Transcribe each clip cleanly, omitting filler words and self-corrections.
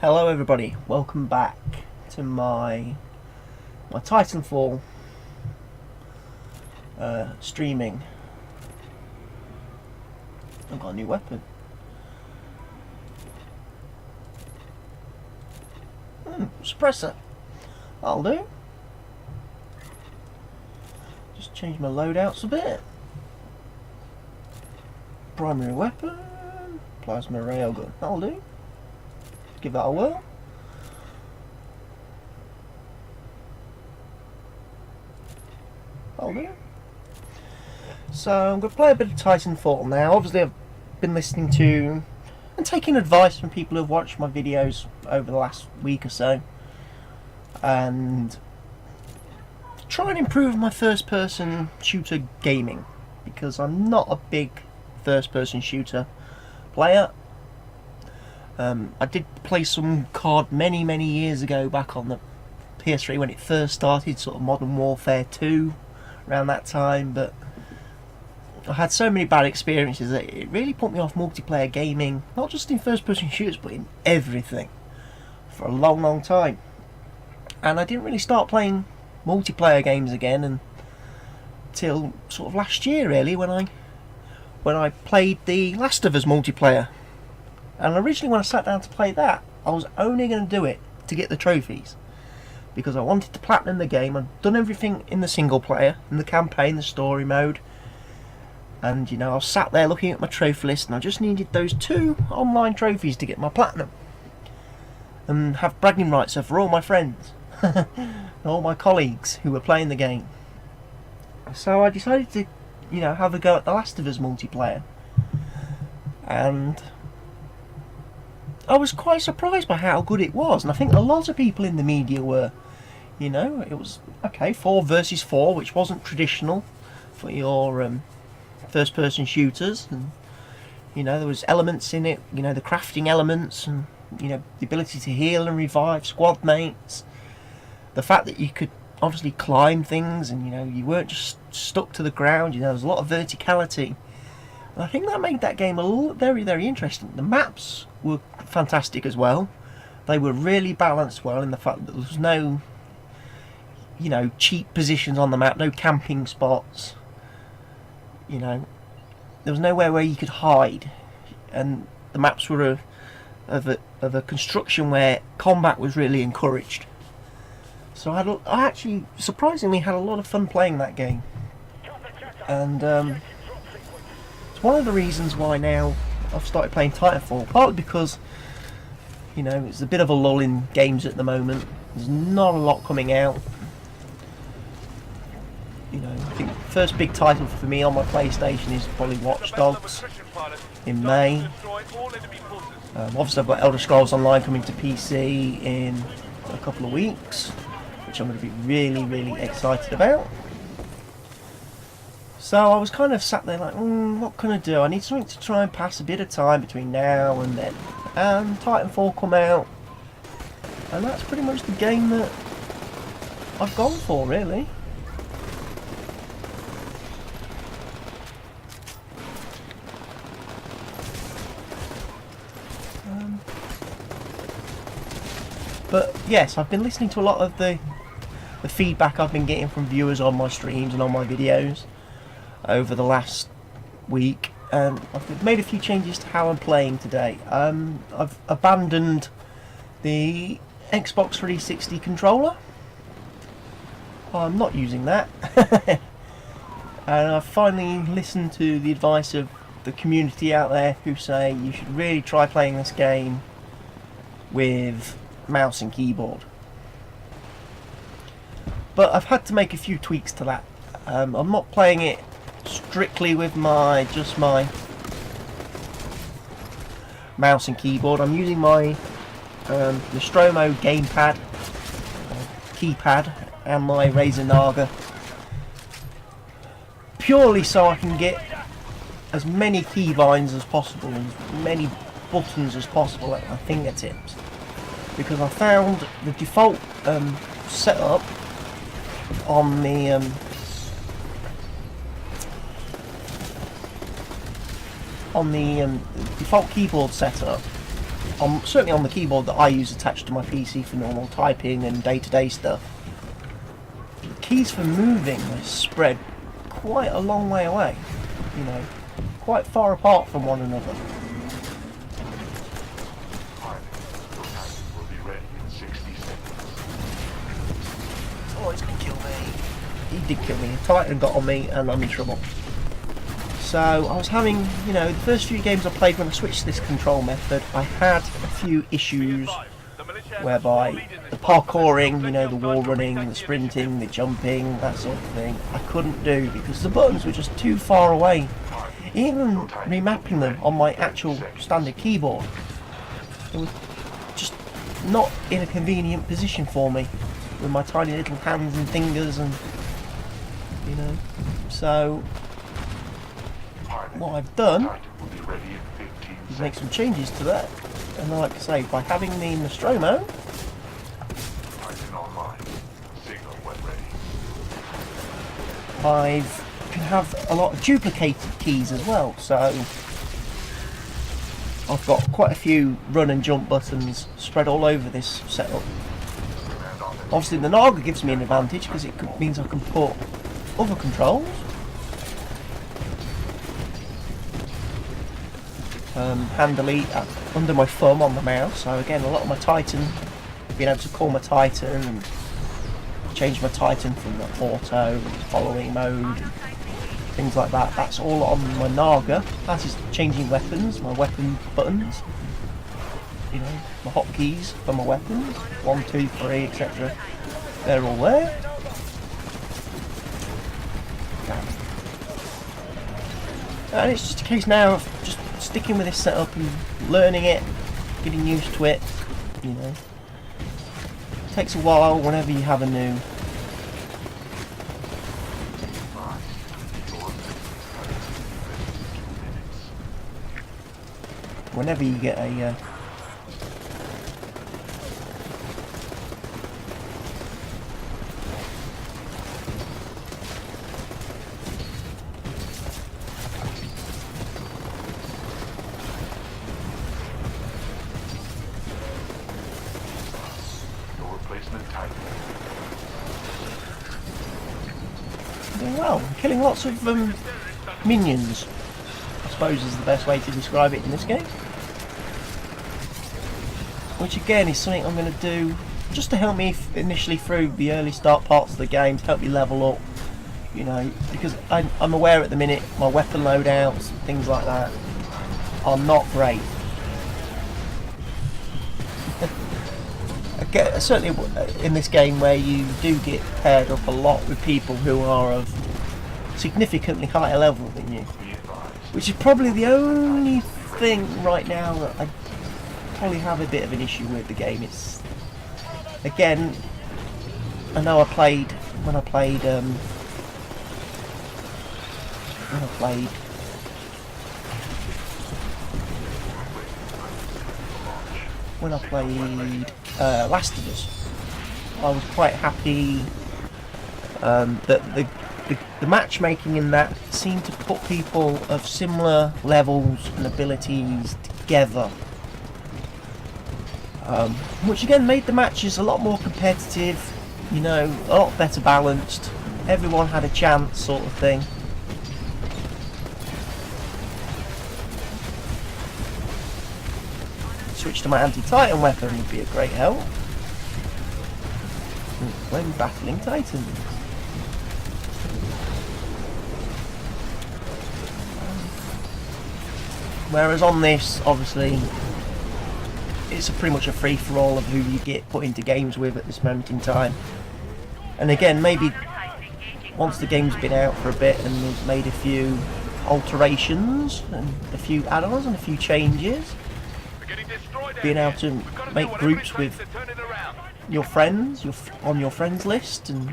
Hello everybody, welcome back to my Titanfall streaming. I've got a new weapon. Suppressor. That'll do. Just change my loadouts a bit. Primary weapon, plasma railgun. That'll do. Give that a whirl. That'll do. So I'm going to play a bit of Titanfall now. Obviously I've been listening to and taking advice from people who have watched my videos over the last week or so, and try and improve my first person shooter gaming, because I'm not a big first person shooter player. I did play some COD many years ago back on the PS3 when it first started, sort of Modern Warfare 2 around that time, but I had so many bad experiences that it really put me off multiplayer gaming, not just in first person shooters but in everything, for a long time. And I didn't really start playing multiplayer games again until sort of last year really, when I played the Last of Us multiplayer. And originally when I sat down to play that, I was only going to do it to get the trophies, because I wanted to platinum the game. I'd done everything in the single player, in the campaign, the story mode, and you know, I was sat there looking at my trophy list and I just needed those 2 online trophies to get my platinum and have bragging rights over all my friends and all my colleagues who were playing the game. So I decided to, you know, have a go at the Last of Us multiplayer, and I was quite surprised by how good it was. And I think a lot of people in the media were. You know, it was okay, 4 versus 4, which wasn't traditional for your first person shooters, and you know, there was elements in it, you know, the crafting elements, and you know, the ability to heal and revive squad mates, the fact that you could obviously climb things, and you know, you weren't just stuck to the ground. You know, there was a lot of verticality, and I think that made that game very interesting. The maps were fantastic as well. They were really balanced well in the fact that there was no, you know, cheap positions on the map, no camping spots. You know, there was nowhere where you could hide, and the maps were of a construction where combat was really encouraged. So I actually surprisingly had a lot of fun playing that game, and it's one of the reasons why now I've started playing Titanfall, partly because, you know, it's a bit of a lull in games at the moment. There's not a lot coming out. You know, I think the first big title for me on my PlayStation is probably Watch Dogs in May. Obviously I've got Elder Scrolls Online coming to PC in a couple of weeks, which I'm going to be really excited about. So I was kind of sat there like, what can I do? I need something to try and pass a bit of time between now and then. And Titanfall come out, and that's pretty much the game that I've gone for, really. But yes, I've been listening to a lot of the feedback I've been getting from viewers on my streams and on my videos over the last week, and I've made a few changes to how I'm playing today. I've abandoned the Xbox 360 controller. I'm not using that. And I've finally listened to the advice of the community out there, who say you should really try playing this game with mouse and keyboard. But I've had to make a few tweaks to that. I'm not playing it strictly with just my mouse and keyboard. I'm using my Nostromo gamepad, keypad, and my Razer Naga, purely so I can get as many keybinds as possible, as many buttons as possible at my fingertips. Because I found the default setup on the default keyboard setup certainly on the keyboard that I use attached to my PC for normal typing and day-to-day stuff, the keys for moving are spread quite a long way away, you know, quite far apart from one another. Oh, he's gonna kill me. He did kill me. A Titan got on me and I'm in trouble. So I was having, you know, the first few games I played when I switched to this control method, I had a few issues whereby the parkouring, you know, the wall running, the sprinting, the jumping, that sort of thing, I couldn't do because the buttons were just too far away. Even remapping them on my actual standard keyboard, it was just not in a convenient position for me with my tiny little hands and fingers, and you know, so what I've done is make some changes to that, and like I say, by having the Nostromo, I can have a lot of duplicated keys as well, so I've got quite a few run and jump buttons spread all over this setup. Obviously the Naga gives me an advantage because it means I can put other controls, hand delete under my thumb on the mouse, so again a lot of my Titan, being able to call my Titan and change my Titan from the auto and following mode and things like that, that's all on my Naga. That is changing weapons, my weapon buttons, you know, my hotkeys for my weapons, 1, 2, 3, etc. They're all there. And it's just a case now of just sticking with this setup and learning it, getting used to it, you know. It takes a while whenever you have a new whenever you get a doing well, killing lots of minions, I suppose is the best way to describe it in this game. Which again is something I'm going to do just to help me initially through the early start parts of the game, to help me level up, you know, because I'm aware at the minute my weapon loadouts, things like that, are not great. Certainly in this game where you do get paired up a lot with people who are of significantly higher level than you, which is probably the only thing right now that I probably have a bit of an issue with the game. It's, again, I know when I played Last of Us, I was quite happy that the matchmaking in that seemed to put people of similar levels and abilities together, which again made the matches a lot more competitive, you know, a lot better balanced, everyone had a chance sort of thing. Switch to my anti-Titan weapon would be a great help when battling Titans. Whereas on this, obviously, it's pretty much a free-for-all of who you get put into games with at this moment in time. And again, maybe once the game's been out for a bit and they've made a few alterations and a few add-ons and a few changes, being able to make groups with your friends, on your friends list, and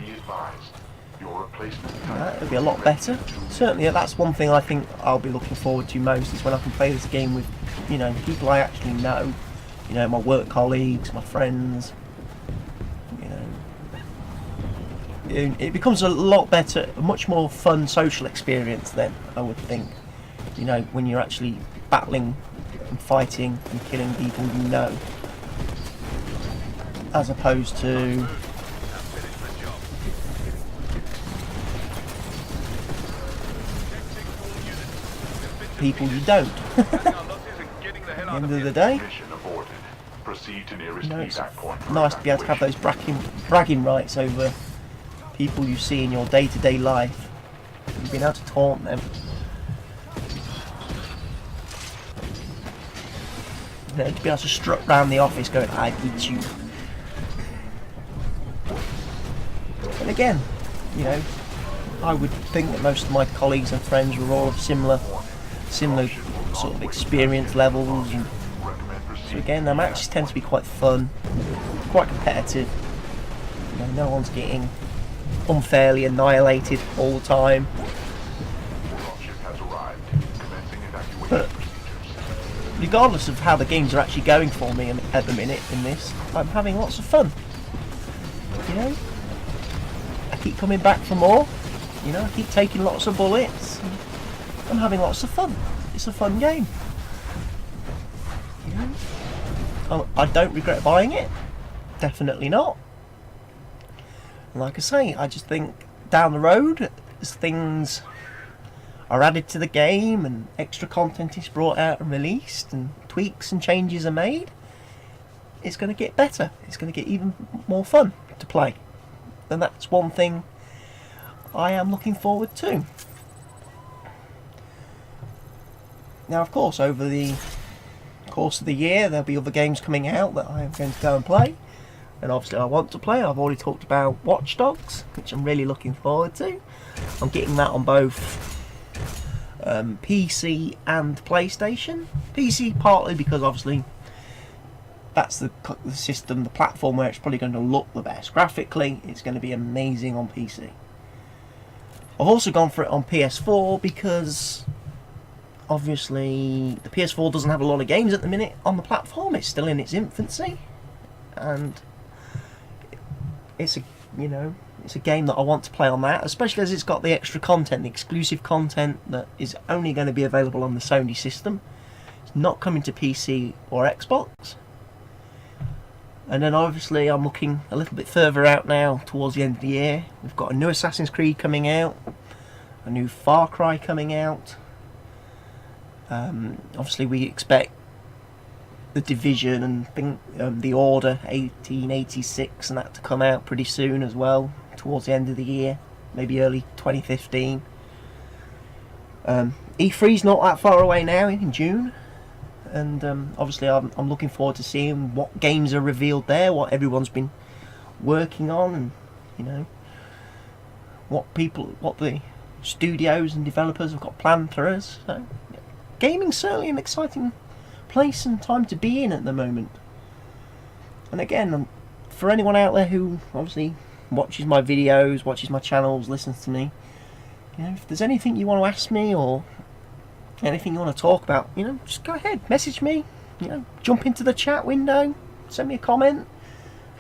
that would be a lot better. Certainly that's one thing I think I'll be looking forward to most, is when I can play this game with, you know, people I actually know, you know, my work colleagues, my friends, you know. It becomes a lot better, a much more fun social experience then, I would think, you know, when you're actually battling and fighting and killing people you know, as opposed to people you don't. At the end of the day, you know, it's nice to be able to have those bragging rights over people you see in your day-to-day life. You've been able to taunt them. You know, to be able to strut round the office going, I beat you. And again, you know, I would think that most of my colleagues and friends were all of similar sort of experience levels, and so again, their matches tend to be quite fun, quite competitive. You know, no one's getting unfairly annihilated all the time. But regardless of how the games are actually going for me at the minute in this, I'm having lots of fun. You know, I keep coming back for more. You know, I keep taking lots of bullets. I'm having lots of fun. It's a fun game. You know, I don't regret buying it. Definitely not. And like I say, I just think down the road, as things are added to the game and extra content is brought out and released and tweaks and changes are made, it's going to get better. It's going to get even more fun to play. And that's one thing I am looking forward to. Now, of course, over the course of the year, there'll be other games coming out that I am going to go and play. And obviously I want to play. I've already talked about Watch Dogs, which I'm really looking forward to. I'm getting that on both PC and PlayStation. PC partly because obviously that's the system, the platform where it's probably going to look the best. Graphically, it's going to be amazing on PC. I've also gone for it on PS4 because obviously the PS4 doesn't have a lot of games at the minute on the platform. It's still in its infancy, and it's a, you know, it's a game that I want to play on that, especially as it's got the extra content, the exclusive content that is only going to be available on the Sony system. It's not coming to PC or Xbox. And then obviously I'm looking a little bit further out now towards the end of the year. We've got a new Assassin's Creed coming out, a new Far Cry coming out. Obviously we expect the Division and the Order 1886 and that to come out pretty soon as well, towards the end of the year, maybe early 2015. E3's not that far away now, in June, and obviously I'm looking forward to seeing what games are revealed there, what everyone's been working on, and you know what the studios and developers have got planned for us. So gaming's certainly an exciting place and time to be in at the moment. And again, for anyone out there who obviously watches my videos, watches my channels, listens to me, you know, if there's anything you want to ask me or anything you want to talk about, you know, just go ahead, message me, you know, jump into the chat window, send me a comment,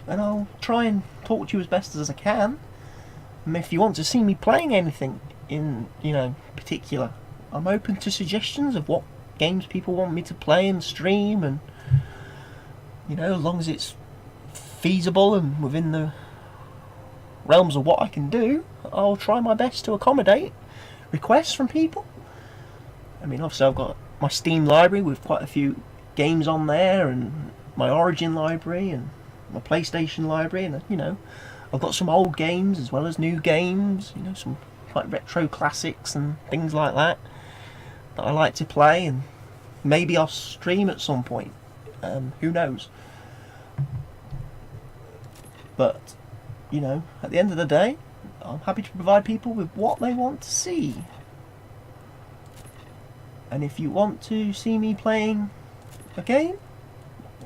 and I'll try and talk to you as best as I can. And if you want to see me playing anything in, you know, particular, I'm open to suggestions of what games people want me to play and stream, and you know, as long as it's feasible and within the realms of what I can do, I'll try my best to accommodate requests from people. I mean, obviously I've got my Steam library with quite a few games on there, and my Origin library and my PlayStation library, and you know, I've got some old games as well as new games, you know, some quite retro classics and things like that I like to play, and maybe I'll stream at some point. Who knows? But you know, at the end of the day, I'm happy to provide people with what they want to see. And if you want to see me playing a game,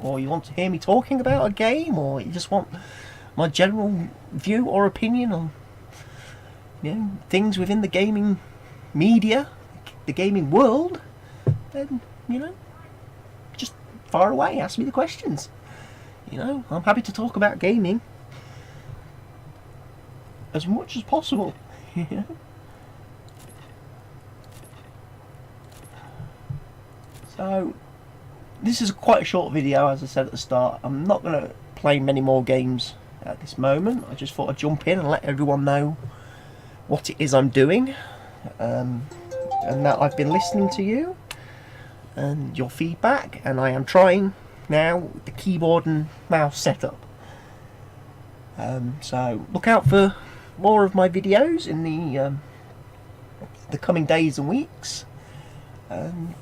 or you want to hear me talking about a game, or you just want my general view or opinion on, you know, things within the gaming media, the gaming world, then, you know, just fire away, ask me the questions. You know, I'm happy to talk about gaming as much as possible. You know? So this is quite a short video, as I said at the start. I'm not going to play many more games at this moment. I just thought I'd jump in and let everyone know what it is I'm doing, and that I've been listening to you and your feedback, and I am trying now the keyboard and mouse setup. So look out for more of my videos in the coming days and weeks, and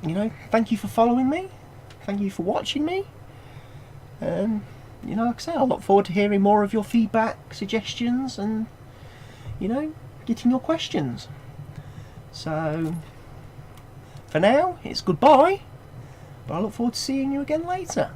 you know, thank you for following me, thank you for watching me, and you know, like I say, I look forward to hearing more of your feedback, suggestions, and you know, getting your questions. So for now, it's goodbye, but I look forward to seeing you again later.